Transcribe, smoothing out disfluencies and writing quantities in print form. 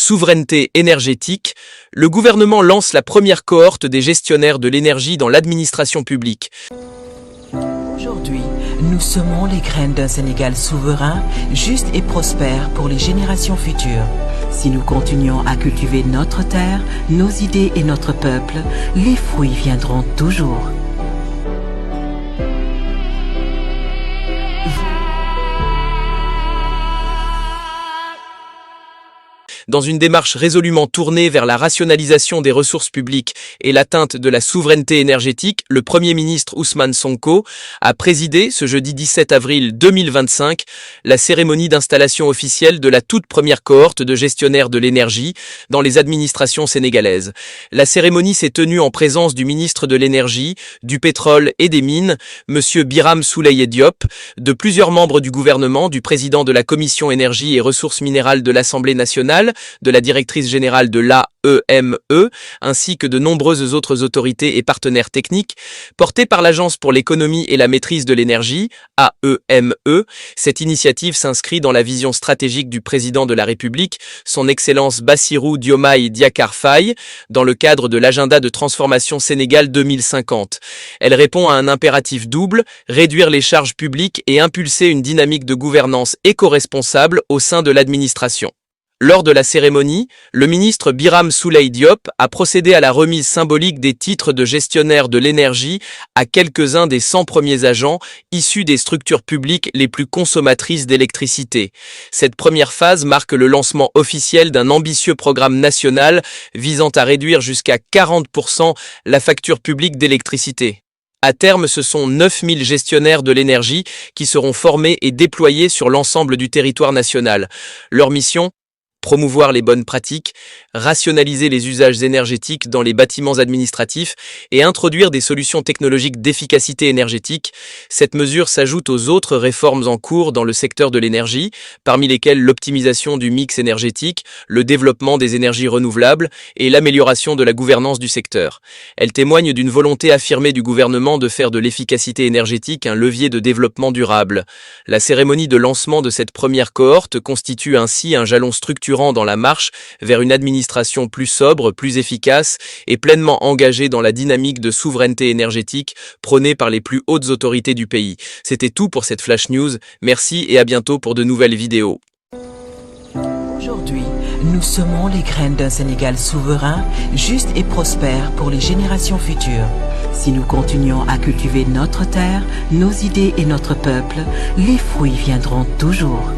Souveraineté énergétique, le gouvernement lance la première cohorte des gestionnaires de l'énergie dans l'administration publique. Aujourd'hui, nous semons les graines d'un Sénégal souverain, juste et prospère pour les générations futures. Si nous continuons à cultiver notre terre, nos idées et notre peuple, les fruits viendront toujours. Dans une démarche résolument tournée vers la rationalisation des ressources publiques et l'atteinte de la souveraineté énergétique, le Premier ministre Ousmane Sonko a présidé ce jeudi 17 avril 2025 la cérémonie d'installation officielle de la toute première cohorte de gestionnaires de l'énergie dans les administrations sénégalaises. La cérémonie s'est tenue en présence du ministre de l'Énergie, du Pétrole et des Mines, M. Birame Souleye Diop, de plusieurs membres du gouvernement, du président de la Commission énergie et ressources minérales de l'Assemblée nationale, de la directrice générale de l'AEME, ainsi que de nombreuses autres autorités et partenaires techniques, portés par l'Agence pour l'économie et la maîtrise de l'énergie, AEME. Cette initiative s'inscrit dans la vision stratégique du président de la République, son Excellence Bassirou Diomaye Diakhar Faye, dans le cadre de l'agenda de transformation Sénégal 2050. Elle répond à un impératif double, réduire les charges publiques et impulser une dynamique de gouvernance éco-responsable au sein de l'administration. Lors de la cérémonie, le ministre Birame Souleye Diop a procédé à la remise symbolique des titres de gestionnaire de l'énergie à quelques-uns des 100 premiers agents issus des structures publiques les plus consommatrices d'électricité. Cette première phase marque le lancement officiel d'un ambitieux programme national visant à réduire jusqu'à 40% la facture publique d'électricité. À terme, ce sont 9000 gestionnaires de l'énergie qui seront formés et déployés sur l'ensemble du territoire national. Leur mission ? Promouvoir les bonnes pratiques, rationaliser les usages énergétiques dans les bâtiments administratifs et introduire des solutions technologiques d'efficacité énergétique. Cette mesure s'ajoute aux autres réformes en cours dans le secteur de l'énergie, parmi lesquelles l'optimisation du mix énergétique, le développement des énergies renouvelables et l'amélioration de la gouvernance du secteur. Elle témoigne d'une volonté affirmée du gouvernement de faire de l'efficacité énergétique un levier de développement durable. La cérémonie de lancement de cette première cohorte constitue ainsi un jalon structurant dans la marche vers une administration plus sobre, plus efficace et pleinement engagée dans la dynamique de souveraineté énergétique prônée par les plus hautes autorités du pays. C'était tout pour cette Flash News. Merci et à bientôt pour de nouvelles vidéos. Aujourd'hui, nous semons les graines d'un Sénégal souverain, juste et prospère pour les générations futures. Si nous continuons à cultiver notre terre, nos idées et notre peuple, les fruits viendront toujours.